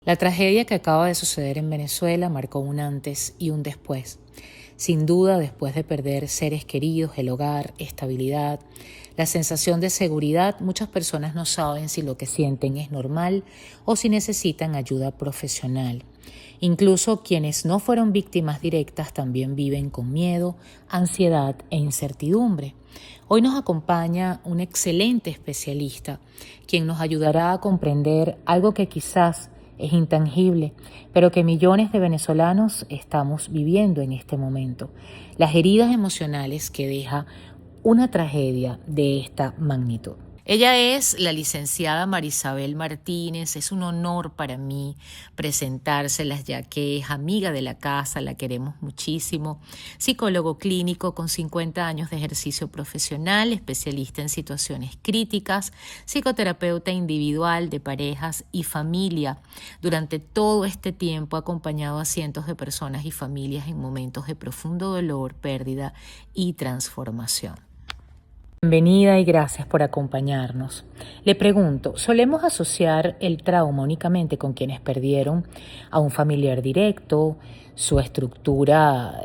La tragedia que acaba de suceder en Venezuela marcó un antes y un después. Sin duda, después de perder seres queridos, el hogar, estabilidad, la sensación de seguridad, muchas personas no saben si lo que sienten es normal o si necesitan ayuda profesional. Incluso quienes no fueron víctimas directas también viven con miedo, ansiedad e incertidumbre. Hoy nos acompaña un excelente especialista, quien nos ayudará a comprender algo que quizás es intangible, pero que millones de venezolanos estamos viviendo en este momento: las heridas emocionales que deja una tragedia de esta magnitud. Ella es la licenciada Marisabel Martínez. Es un honor para mí presentárselas, ya que es amiga de la casa, la queremos muchísimo. Psicólogo clínico con 50 años de ejercicio profesional, especialista en situaciones críticas, psicoterapeuta individual de parejas y familia. Durante todo este tiempo ha acompañado a cientos de personas y familias en momentos de profundo dolor, pérdida y transformación. Bienvenida y gracias por acompañarnos. Le pregunto, ¿solemos asociar el trauma únicamente con quienes perdieron a un familiar directo, su estructura,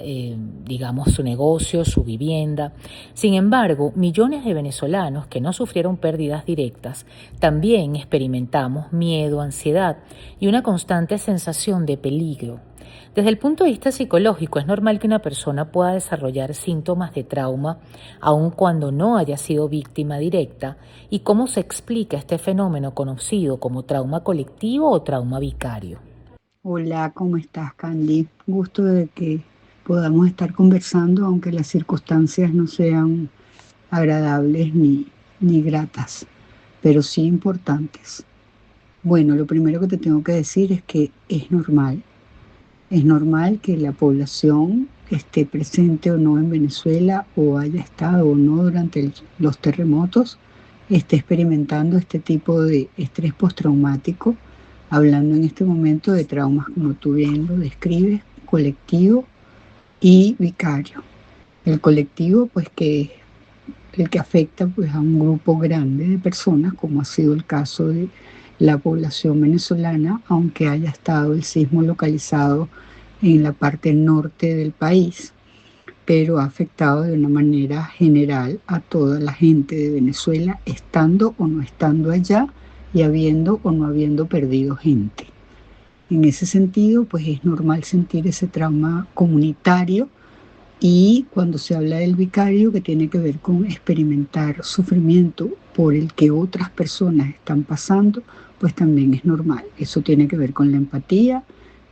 digamos, su negocio, su vivienda? Sin embargo, millones de venezolanos que no sufrieron pérdidas directas también experimentamos miedo, ansiedad y una constante sensación de peligro. Desde el punto de vista psicológico, es normal que una persona pueda desarrollar síntomas de trauma aun cuando no haya sido víctima directa. ¿Y cómo se explica este fenómeno conocido como trauma colectivo o trauma vicario? Hola, ¿cómo estás, Candy? Gusto de que podamos estar conversando, aunque las circunstancias no sean agradables ni gratas, pero sí importantes. Bueno, lo primero que te tengo que decir es que es normal. Es normal que la población esté presente o no en Venezuela, o haya estado o no durante los terremotos, esté experimentando este tipo de estrés postraumático, hablando en este momento de traumas, como tú bien lo describes, colectivo y vicario. El colectivo, pues, que es el que afecta, pues, a un grupo grande de personas, como ha sido el caso de la población venezolana, aunque haya estado el sismo localizado en la parte norte del país, pero ha afectado de una manera general a toda la gente de Venezuela, estando o no estando allá, y habiendo o no habiendo perdido gente. En ese sentido, pues es normal sentir ese trauma comunitario. Y cuando se habla del vicario, que tiene que ver con experimentar sufrimiento por el que otras personas están pasando, pues también es normal. Eso tiene que ver con la empatía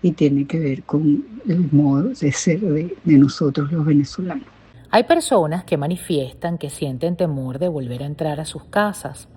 y tiene que ver con el modo de ser de nosotros los venezolanos. Hay personas que manifiestan que sienten temor de volver a entrar a sus casas.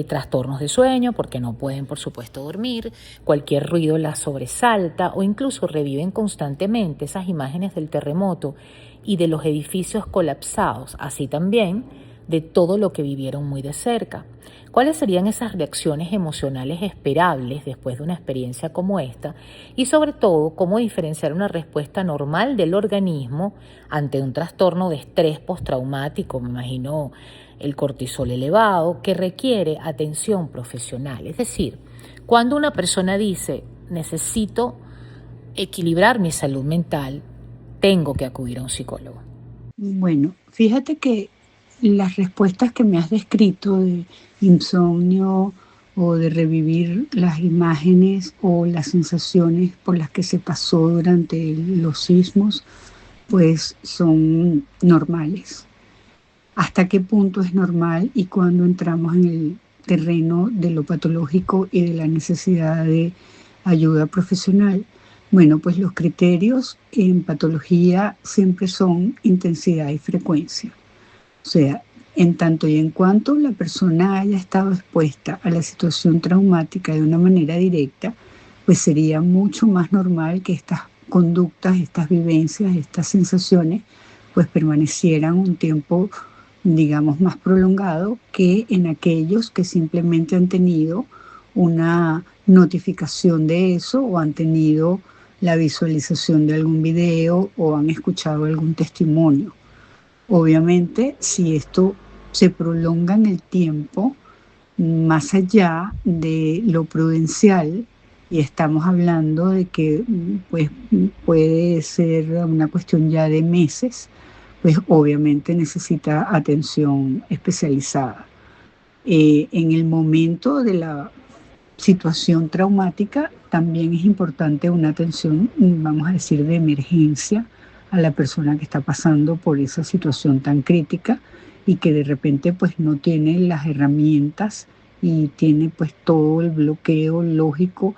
Trastornos de sueño porque no pueden, por supuesto, dormir, cualquier ruido las sobresalta o incluso reviven constantemente esas imágenes del terremoto y de los edificios colapsados, así también de todo lo que vivieron muy de cerca. ¿Cuáles serían esas reacciones emocionales esperables después de una experiencia como esta? Y sobre todo, ¿cómo diferenciar una respuesta normal del organismo ante un trastorno de estrés postraumático? Me imagino el cortisol elevado, que requiere atención profesional. Es decir, cuando una persona dice, necesito equilibrar mi salud mental, tengo que acudir a un psicólogo. Bueno, fíjate que las respuestas que me has descrito de insomnio o de revivir las imágenes o las sensaciones por las que se pasó durante los sismos, pues son normales. ¿Hasta qué punto es normal y cuándo entramos en el terreno de lo patológico y de la necesidad de ayuda profesional? Bueno, pues los criterios en patología siempre son intensidad y frecuencia. O sea, en tanto y en cuanto la persona haya estado expuesta a la situación traumática de una manera directa, pues sería mucho más normal que estas conductas, estas vivencias, estas sensaciones, pues permanecieran un tiempo, digamos, más prolongado que en aquellos que simplemente han tenido una notificación de eso, o han tenido la visualización de algún video, o han escuchado algún testimonio. Obviamente, si esto se prolonga en el tiempo, más allá de lo prudencial, y estamos hablando de que pues, puede ser una cuestión ya de meses, pues obviamente necesita atención especializada. En el momento de la situación traumática, también es importante una atención, vamos a decir, de emergencia a la persona que está pasando por esa situación tan crítica y que de repente pues no tiene las herramientas y tiene pues todo el bloqueo lógico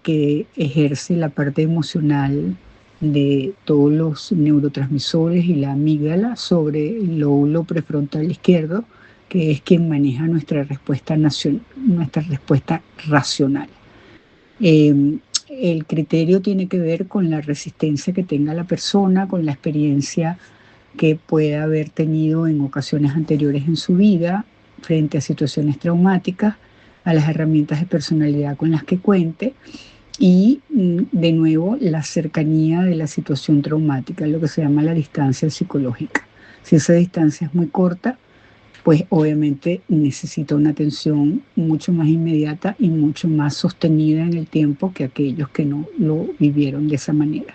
que ejerce la parte emocional de todos los neurotransmisores y la amígdala sobre el lóbulo prefrontal izquierdo, que es quien maneja nuestra respuesta racional. El criterio tiene que ver con la resistencia que tenga la persona, con la experiencia que pueda haber tenido en ocasiones anteriores en su vida frente a situaciones traumáticas, a las herramientas de personalidad con las que cuente y de nuevo la cercanía de la situación traumática, lo que se llama la distancia psicológica. Si esa distancia es muy corta, pues obviamente necesita una atención mucho más inmediata y mucho más sostenida en el tiempo que aquellos que no lo vivieron de esa manera.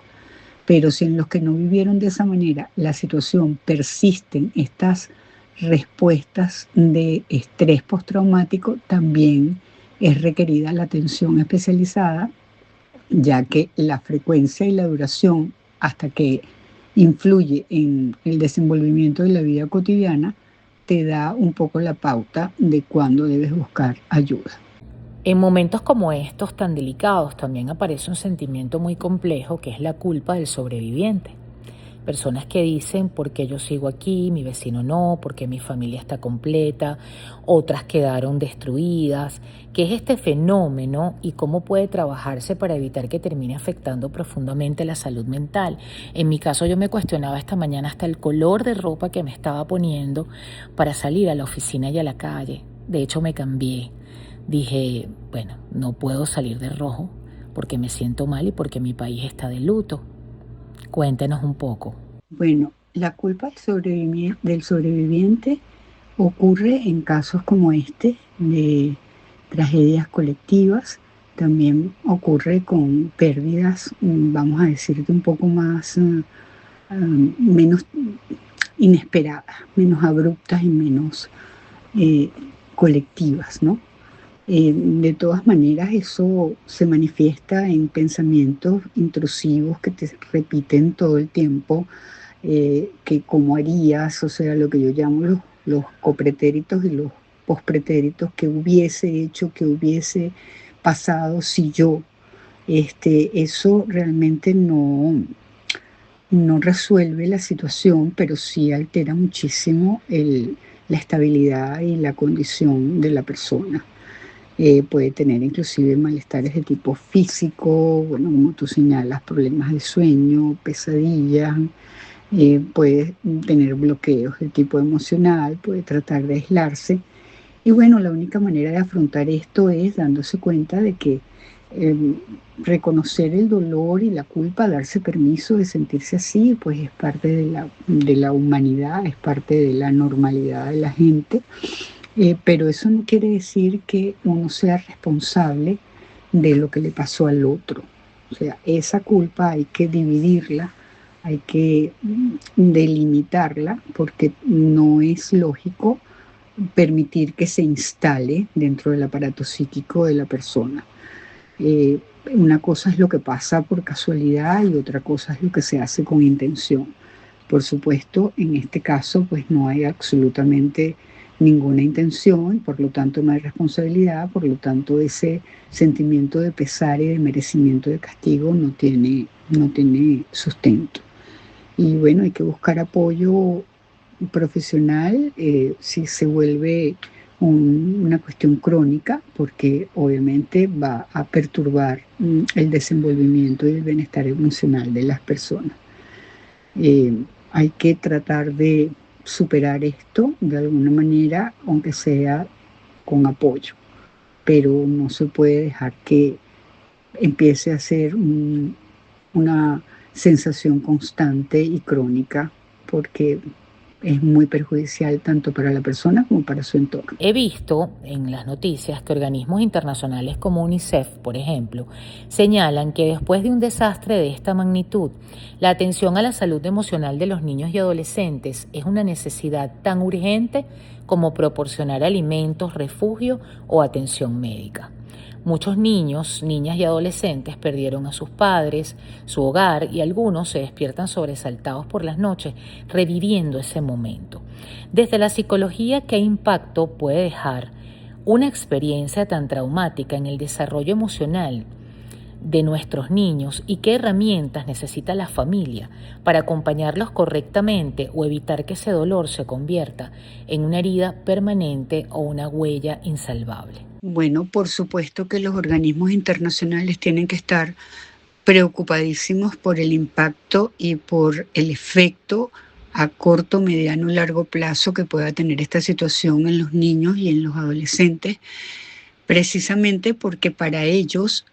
Pero si en los que no vivieron de esa manera la situación persisten estas respuestas de estrés postraumático, también es requerida la atención especializada, ya que la frecuencia y la duración hasta que influye en el desenvolvimiento de la vida cotidiana te da un poco la pauta de cuándo debes buscar ayuda. En momentos como estos tan delicados también aparece un sentimiento muy complejo que es la culpa del sobreviviente. Personas que dicen, ¿por qué yo sigo aquí? Mi vecino no, ¿por qué mi familia está completa? Otras quedaron destruidas. ¿Qué es este fenómeno y cómo puede trabajarse para evitar que termine afectando profundamente la salud mental? En mi caso, yo me cuestionaba esta mañana hasta el color de ropa que me estaba poniendo para salir a la oficina y a la calle. De hecho, me cambié. Dije, bueno, no puedo salir de rojo porque me siento mal y porque mi país está de luto. Cuéntenos un poco. Bueno, la culpa del sobreviviente ocurre en casos como este de tragedias colectivas. También ocurre con pérdidas, vamos a decir, de un poco más, menos inesperadas, menos abruptas y menos eh, colectivas, ¿no? De todas maneras, eso se manifiesta en pensamientos intrusivos que te repiten todo el tiempo, que cómo harías, o sea, lo que yo llamo los copretéritos y los pospretéritos, que hubiese hecho, que hubiese pasado si yo, eso realmente no resuelve la situación, pero sí altera muchísimo la estabilidad y la condición de la persona. Puede tener inclusive malestares de tipo físico, bueno, como tú señalas, problemas de sueño, pesadillas, puede tener bloqueos de tipo emocional, puede tratar de aislarse. Y bueno, la única manera de afrontar esto es dándose cuenta de que eh, reconocer el dolor y la culpa, darse permiso de sentirse así, pues es parte de la humanidad, es parte de la normalidad de la gente. Pero eso no quiere decir que uno sea responsable de lo que le pasó al otro. O sea, esa culpa hay que dividirla, hay que delimitarla, porque no es lógico permitir que se instale dentro del aparato psíquico de la persona. Eh, una cosa es lo que pasa por casualidad y otra cosa es lo que se hace con intención. Por supuesto, en este caso, pues no hay absolutamente ninguna intención, por lo tanto no hay responsabilidad, por lo tanto ese sentimiento de pesar y de merecimiento de castigo no tiene sustento. Y bueno, hay que buscar apoyo profesional si se vuelve una cuestión crónica, porque obviamente va a perturbar el desenvolvimiento y el bienestar emocional de las personas. Hay que tratar de superar esto de alguna manera, aunque sea con apoyo, pero no se puede dejar que empiece a ser una sensación constante y crónica, porque es muy perjudicial tanto para la persona como para su entorno. He visto en las noticias que organismos internacionales como UNICEF, por ejemplo, señalan que después de un desastre de esta magnitud, la atención a la salud emocional de los niños y adolescentes es una necesidad tan urgente como proporcionar alimentos, refugio o atención médica. Muchos niños, niñas y adolescentes perdieron a sus padres, su hogar y algunos se despiertan sobresaltados por las noches, reviviendo ese momento. Desde la psicología, ¿qué impacto puede dejar una experiencia tan traumática en el desarrollo emocional de nuestros niños y qué herramientas necesita la familia para acompañarlos correctamente o evitar que ese dolor se convierta en una herida permanente o una huella insalvable? Bueno, por supuesto que los organismos internacionales tienen que estar preocupadísimos por el impacto y por el efecto a corto, mediano y largo plazo que pueda tener esta situación en los niños y en los adolescentes, precisamente porque para ellos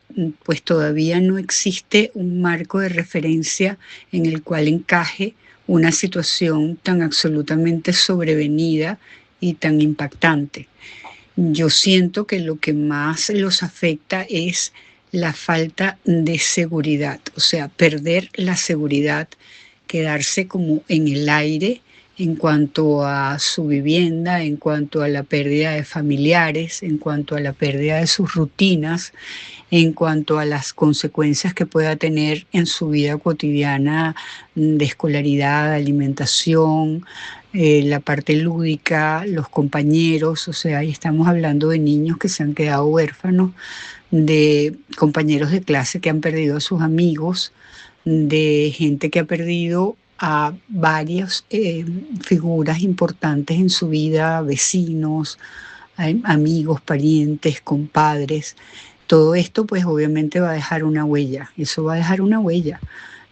pues todavía no existe un marco de referencia en el cual encaje una situación tan absolutamente sobrevenida y tan impactante. Yo siento que lo que más los afecta es la falta de seguridad, o sea, perder la seguridad, quedarse como en el aire en cuanto a su vivienda, en cuanto a la pérdida de familiares, en cuanto a la pérdida de sus rutinas, en cuanto a las consecuencias que pueda tener en su vida cotidiana de escolaridad, alimentación, la parte lúdica, los compañeros, o sea, ahí estamos hablando de niños que se han quedado huérfanos, de compañeros de clase que han perdido a sus amigos, de gente que ha perdido a varias figuras importantes en su vida, vecinos, amigos, parientes, compadres. Todo esto pues obviamente va a dejar una huella, eso va a dejar una huella.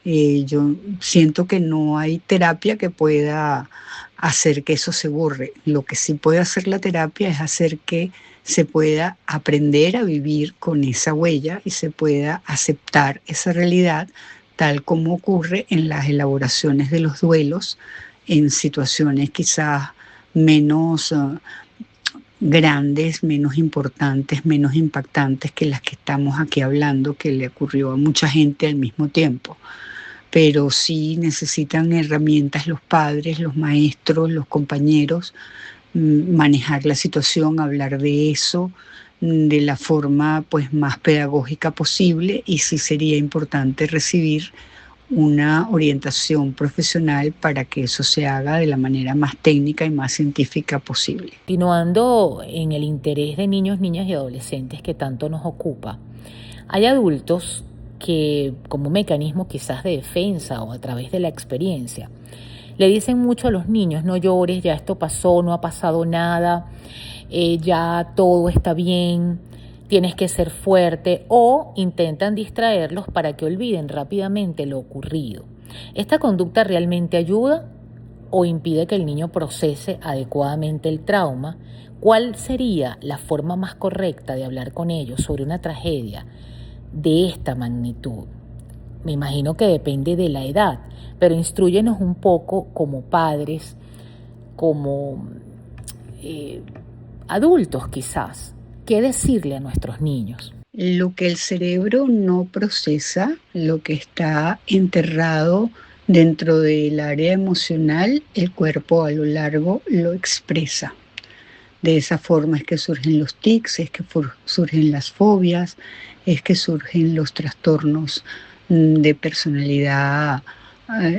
Yo siento que no hay terapia que pueda hacer que eso se borre. Lo que sí puede hacer la terapia es hacer que se pueda aprender a vivir con esa huella y se pueda aceptar esa realidad tal como ocurre en las elaboraciones de los duelos en situaciones quizás menos grandes, menos importantes, menos impactantes que las que estamos aquí hablando, que le ocurrió a mucha gente al mismo tiempo. Pero sí necesitan herramientas los padres, los maestros, los compañeros, manejar la situación, hablar de eso de la forma pues más pedagógica posible, y sí sería importante recibir una orientación profesional para que eso se haga de la manera más técnica y más científica posible. Continuando en el interés de niños, niñas y adolescentes que tanto nos ocupa, hay adultos que, como un mecanismo quizás de defensa o a través de la experiencia, le dicen mucho a los niños: no llores, ya esto pasó, no ha pasado nada, ya todo está bien, tienes que ser fuerte, o intentan distraerlos para que olviden rápidamente lo ocurrido. ¿Esta conducta realmente ayuda o impide que el niño procese adecuadamente el trauma? ¿Cuál sería la forma más correcta de hablar con ellos sobre una tragedia de esta magnitud? Me imagino que depende de la edad, pero instrúyenos un poco como padres, como adultos quizás, qué decirle a nuestros niños. Lo que el cerebro no procesa, lo que está enterrado dentro del área emocional, el cuerpo a lo largo lo expresa. De esa forma es que surgen los tics, es que surgen las fobias, es que surgen los trastornos de personalidad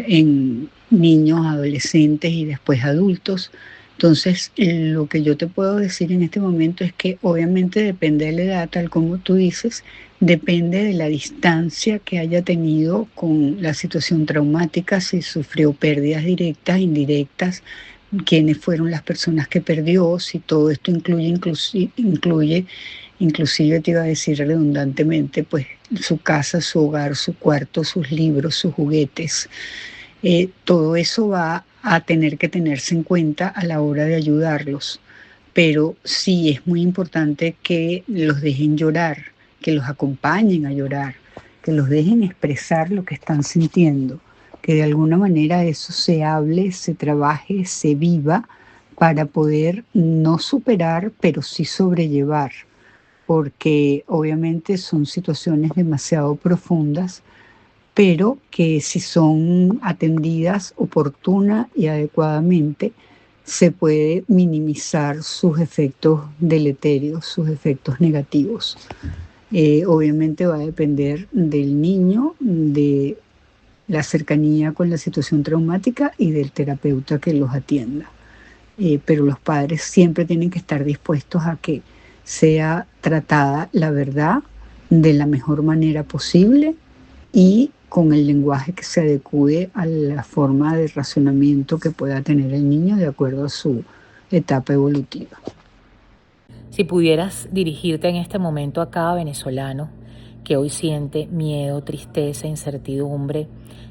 en niños, adolescentes y después adultos. Entonces, lo que yo te puedo decir en este momento es que obviamente depende de la edad, tal como tú dices, depende de la distancia que haya tenido con la situación traumática, si sufrió pérdidas directas, indirectas, quiénes fueron las personas que perdió, si todo esto inclusive te iba a decir redundantemente, pues su casa, su hogar, su cuarto, sus libros, sus juguetes. Todo eso va a tener que tenerse en cuenta a la hora de ayudarlos. Pero sí es muy importante que los dejen llorar, que los acompañen a llorar, que los dejen expresar lo que están sintiendo, que de alguna manera eso se hable, se trabaje, se viva para poder no superar, pero sí sobrellevar, porque obviamente son situaciones demasiado profundas, pero que si son atendidas oportuna y adecuadamente, se puede minimizar sus efectos deleterios, sus efectos negativos. Obviamente va a depender del niño, de la cercanía con la situación traumática y del terapeuta que los atienda. Pero los padres siempre tienen que estar dispuestos a que sea tratada la verdad de la mejor manera posible y con el lenguaje que se adecue a la forma de razonamiento que pueda tener el niño de acuerdo a su etapa evolutiva. Si pudieras dirigirte en este momento a cada venezolano que hoy siente miedo, tristeza, incertidumbre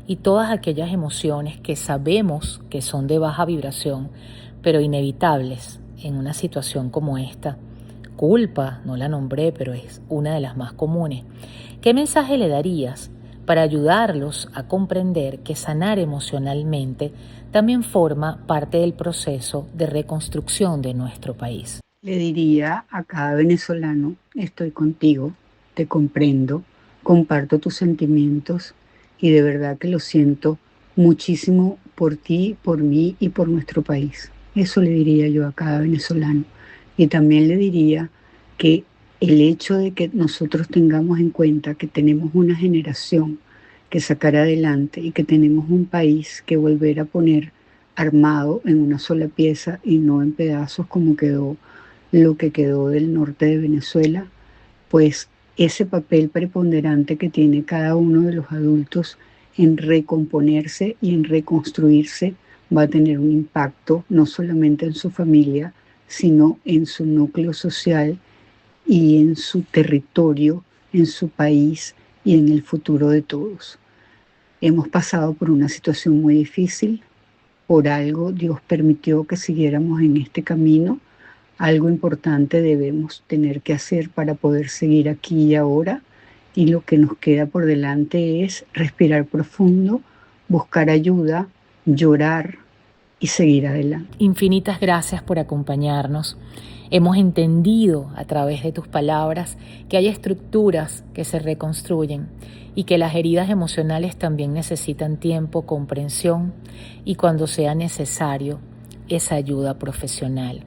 y todas aquellas emociones que sabemos que son de baja vibración, pero inevitables en una situación como esta, culpa, no la nombré, pero es una de las más comunes, ¿qué mensaje le darías para ayudarlos a comprender que sanar emocionalmente también forma parte del proceso de reconstrucción de nuestro país? Le diría a cada venezolano, estoy contigo, te comprendo, comparto tus sentimientos y de verdad que lo siento muchísimo por ti, por mí y por nuestro país. Eso le diría yo a cada venezolano. Y también le diría que el hecho de que nosotros tengamos en cuenta que tenemos una generación que sacar adelante y que tenemos un país que volver a poner armado en una sola pieza y no en pedazos como quedó lo que quedó del norte de Venezuela, pues ese papel preponderante que tiene cada uno de los adultos en recomponerse y en reconstruirse va a tener un impacto no solamente en su familia, sino en su núcleo social y en su territorio, en su país y en el futuro de todos. Hemos pasado por una situación muy difícil, por algo Dios permitió que siguiéramos en este camino. Algo importante debemos tener que hacer para poder seguir aquí y ahora, y lo que nos queda por delante es respirar profundo, buscar ayuda, llorar y seguir adelante. Infinitas gracias por acompañarnos. Hemos entendido a través de tus palabras que hay estructuras que se reconstruyen y que las heridas emocionales también necesitan tiempo, comprensión y, cuando sea necesario, esa ayuda profesional.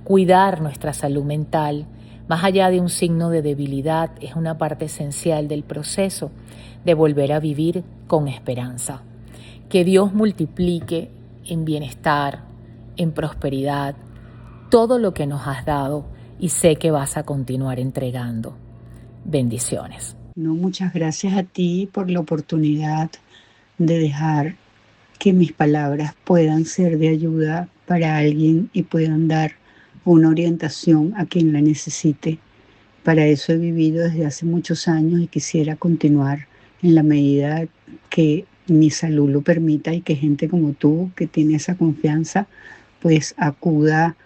Cuidar nuestra salud mental, más allá de un signo de debilidad, es una parte esencial del proceso de volver a vivir con esperanza. Que Dios multiplique en bienestar, en prosperidad, todo lo que nos has dado y sé que vas a continuar entregando. Bendiciones. No, muchas gracias a ti por la oportunidad de dejar que mis palabras puedan ser de ayuda para alguien y puedan dar una orientación a quien la necesite. Para eso he vivido desde hace muchos años y quisiera continuar en la medida que mi salud lo permita y que gente como tú, que tiene esa confianza, pues acuda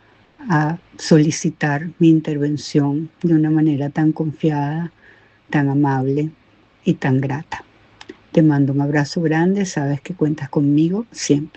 a solicitar mi intervención de una manera tan confiada, tan amable y tan grata. Te mando un abrazo grande, sabes que cuentas conmigo siempre.